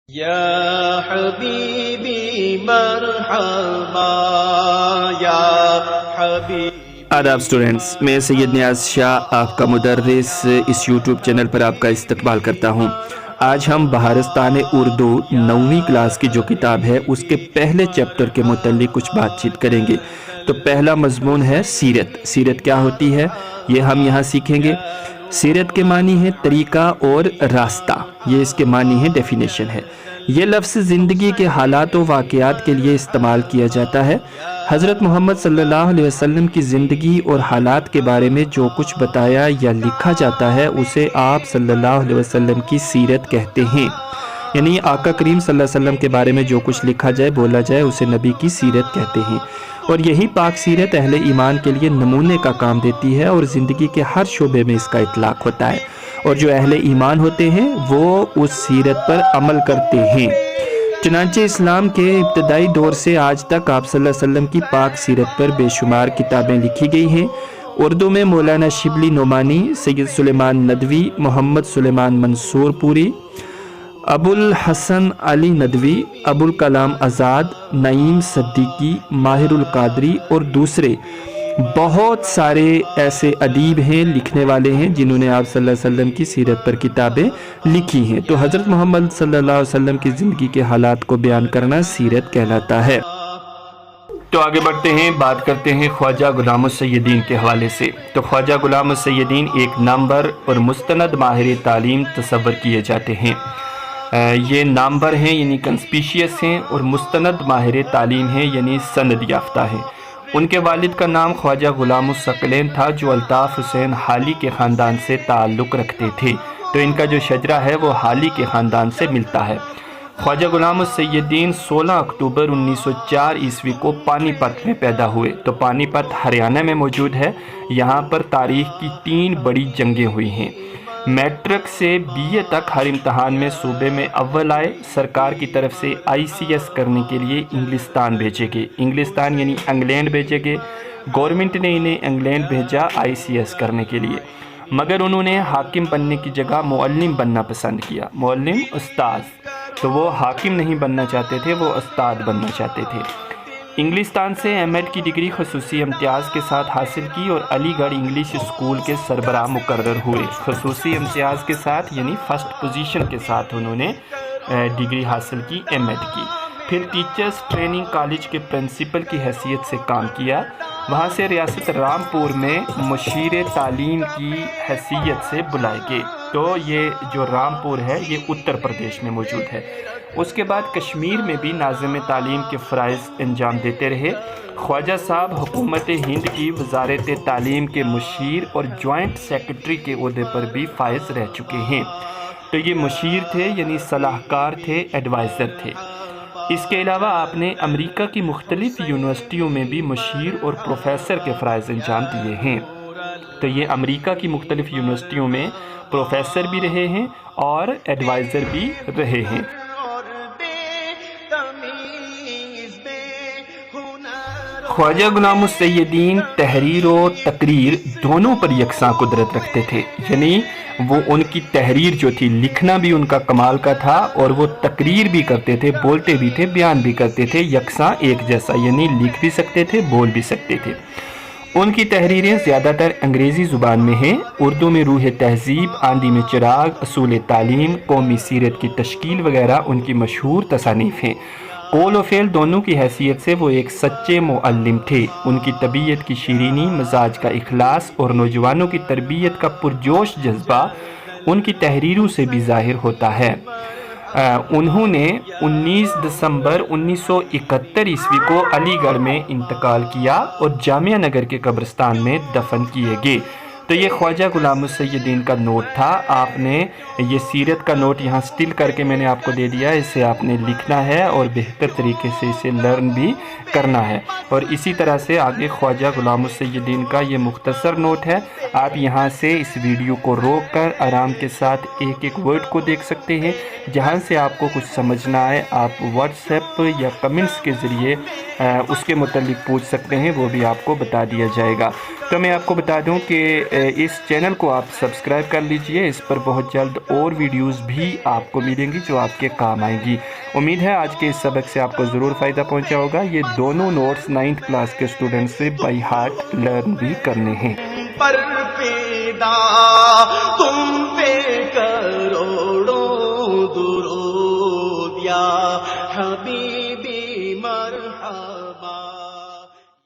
یا حبیبی مرحبا یا حبیبی۔ آداب اسٹوڈنٹس، میں سید نیاز شاہ آپ کا مدرس اس یوٹیوب چینل پر آپ کا استقبال کرتا ہوں۔ آج ہم بہارستان اردو 9ویں کلاس کی جو کتاب ہے اس کے پہلے چیپٹر کے متعلق کچھ بات چیت کریں گے۔ تو پہلا مضمون ہے سیرت۔ سیرت کیا ہوتی ہے یہ ہم یہاں سیکھیں گے۔ سیرت کے معنی ہے طریقہ اور راستہ، یہ اس کے معنی ہے، ڈیفینیشن ہے۔ یہ لفظ زندگی کے حالات و واقعات کے لیے استعمال کیا جاتا ہے۔ حضرت محمد صلی اللہ علیہ وسلم کی زندگی اور حالات کے بارے میں جو کچھ بتایا یا لکھا جاتا ہے اسے آپ صلی اللہ علیہ وسلم کی سیرت کہتے ہیں۔ یعنی آقا کریم صلی اللہ علیہ وسلم کے بارے میں جو کچھ لکھا جائے، بولا جائے، اسے نبی کی سیرت کہتے ہیں۔ اور یہی پاک سیرت اہل ایمان کے لیے نمونے کا کام دیتی ہے اور زندگی کے ہر شعبے میں اس کا اطلاق ہوتا ہے، اور جو اہل ایمان ہوتے ہیں وہ اس سیرت پر عمل کرتے ہیں۔ چنانچہ اسلام کے ابتدائی دور سے آج تک آپ صلی اللہ علیہ وسلم کی پاک سیرت پر بے شمار کتابیں لکھی گئی ہیں۔ اردو میں مولانا شبلی نعمانی، سید سلیمان ندوی، محمد سلیمان منصور پوری، ابو الحسن علی ندوی، ابو الکلام آزاد، نعیم صدیقی، ماہر القادری اور دوسرے بہت سارے ایسے ادیب ہیں، لکھنے والے ہیں، جنہوں نے آپ صلی اللہ علیہ وسلم کی سیرت پر کتابیں لکھی ہیں۔ تو حضرت محمد صلی اللہ علیہ وسلم کی زندگی کے حالات کو بیان کرنا سیرت کہلاتا ہے۔ تو آگے بڑھتے ہیں، بات کرتے ہیں خواجہ غلام السیدین کے حوالے سے۔ تو خواجہ غلام السیدین ایک نامور اور مستند ماہر تعلیم تصور کیے جاتے ہیں۔ یہ نامور ہیں یعنی کنسپیشیس ہیں، اور مستند ماہر تعلیم ہیں یعنی سند یافتہ ہیں۔ ان کے والد کا نام خواجہ غلام الثقلین تھا، جو الطاف حسین حالی کے خاندان سے تعلق رکھتے تھے۔ تو ان کا جو شجرہ ہے وہ حالی کے خاندان سے ملتا ہے۔ خواجہ غلام السیدین 16 اکتوبر 1904 عیسوی کو پانی پت میں پیدا ہوئے۔ تو پانی پت ہریانہ میں موجود ہے۔ یہاں پر تاریخ کی 3 بڑی جنگیں ہوئی ہیں۔ میٹرک سے BA تک ہر امتحان میں صوبے میں اول آئے۔ سرکار کی طرف سے ICS کرنے کے لیے انگلستان بھیجے گئے۔ انگلستان یعنی انگلینڈ بھیجے گئے۔ گورنمنٹ نے انہیں انگلینڈ بھیجا ICS کرنے کے لیے، مگر انہوں نے حاکم بننے کی جگہ معلم بننا پسند کیا۔ معلم، استاد۔ تو وہ حاکم نہیں بننا چاہتے تھے، وہ استاد بننا چاہتے تھے۔ انگلستان سے M.Ed کی ڈگری خصوصی امتیاز کے ساتھ حاصل کی اور علی گڑھ انگلش اسکول کے سربراہ مقرر ہوئے۔ خصوصی امتیاز کے ساتھ یعنی فرسٹ پوزیشن کے ساتھ انہوں نے ڈگری حاصل کی، M.Ed کی۔ پھر ٹیچرز ٹریننگ کالج کے پرنسپل کی حیثیت سے کام کیا۔ وہاں سے ریاست رامپور میں مشیر تعلیم کی حیثیت سے بلائے گئے۔ تو یہ جو رامپور ہے یہ اتر پردیش میں موجود ہے۔ اس کے بعد کشمیر میں بھی ناظم تعلیم کے فرائض انجام دیتے رہے۔ خواجہ صاحب حکومت ہند کی وزارت تعلیم کے مشیر اور جوائنٹ سیکرٹری کے عہدے پر بھی فائز رہ چکے ہیں۔ تو یہ مشیر تھے یعنی صلاح کار تھے، ایڈوائزر تھے۔ اس کے علاوہ آپ نے امریکہ کی مختلف یونیورسٹیوں میں بھی مشیر اور پروفیسر کے فرائض انجام دیے ہیں۔ تو یہ امریکہ کی مختلف یونیورسٹیوں میں پروفیسر بھی رہے ہیں اور ایڈوائزر بھی رہے ہیں۔ خواجہ غلام السیدین تحریر و تقریر دونوں پر یکساں قدرت رکھتے تھے، یعنی وہ ان کی تحریر جو تھی، لکھنا بھی ان کا کمال کا تھا، اور وہ تقریر بھی کرتے تھے، بولتے بھی تھے، بیان بھی کرتے تھے، یکساں ایک جیسا، یعنی لکھ بھی سکتے تھے، بول بھی سکتے تھے۔ ان کی تحریریں زیادہ تر انگریزی زبان میں ہیں۔ اردو میں روح تہذیب، آندھی میں چراغ، اصول تعلیم، قومی سیرت کی تشکیل وغیرہ ان کی مشہور تصانیف ہیں۔ قول و فعل دونوں کی حیثیت سے وہ ایک سچے معلم تھے۔ ان کی طبیعت کی شیرینی، مزاج کا اخلاص اور نوجوانوں کی تربیت کا پرجوش جذبہ ان کی تحریروں سے بھی ظاہر ہوتا ہے۔ انہوں نے 19 دسمبر 1971 عیسوی کو علی گڑھ میں انتقال کیا اور جامعہ نگر کے قبرستان میں دفن کیے گئے۔ تو یہ خواجہ غلام السیدین کا نوٹ تھا۔ آپ نے یہ سیرت کا نوٹ یہاں سٹل کر کے میں نے آپ کو دے دیا، اسے آپ نے لکھنا ہے اور بہتر طریقے سے اسے لرن بھی کرنا ہے۔ اور اسی طرح سے آگے خواجہ غلام السیدین کا یہ مختصر نوٹ ہے۔ آپ یہاں سے اس ویڈیو کو روک کر آرام کے ساتھ ایک ایک ورڈ کو دیکھ سکتے ہیں۔ جہاں سے آپ کو کچھ سمجھنا آئے آپ واٹس ایپ یا کمنٹس کے ذریعے اس کے متعلق پوچھ سکتے ہیں، وہ بھی آپ کو بتا دیا جائے گا۔ تو میں آپ کو بتا دوں کہ اس چینل کو آپ سبسکرائب کر لیجئے، اس پر بہت جلد اور ویڈیوز بھی آپ کو ملیں گی جو آپ کے کام آئیں گی۔ امید ہے آج کے اس سبق سے آپ کو ضرور فائدہ پہنچا ہوگا۔ یہ دونوں نوٹس 9th کلاس کے اسٹوڈنٹ سے بائی ہارٹ لرن بھی کرنے ہیں۔ پر پیدا تم پہ کروڑوں درود یا حبیب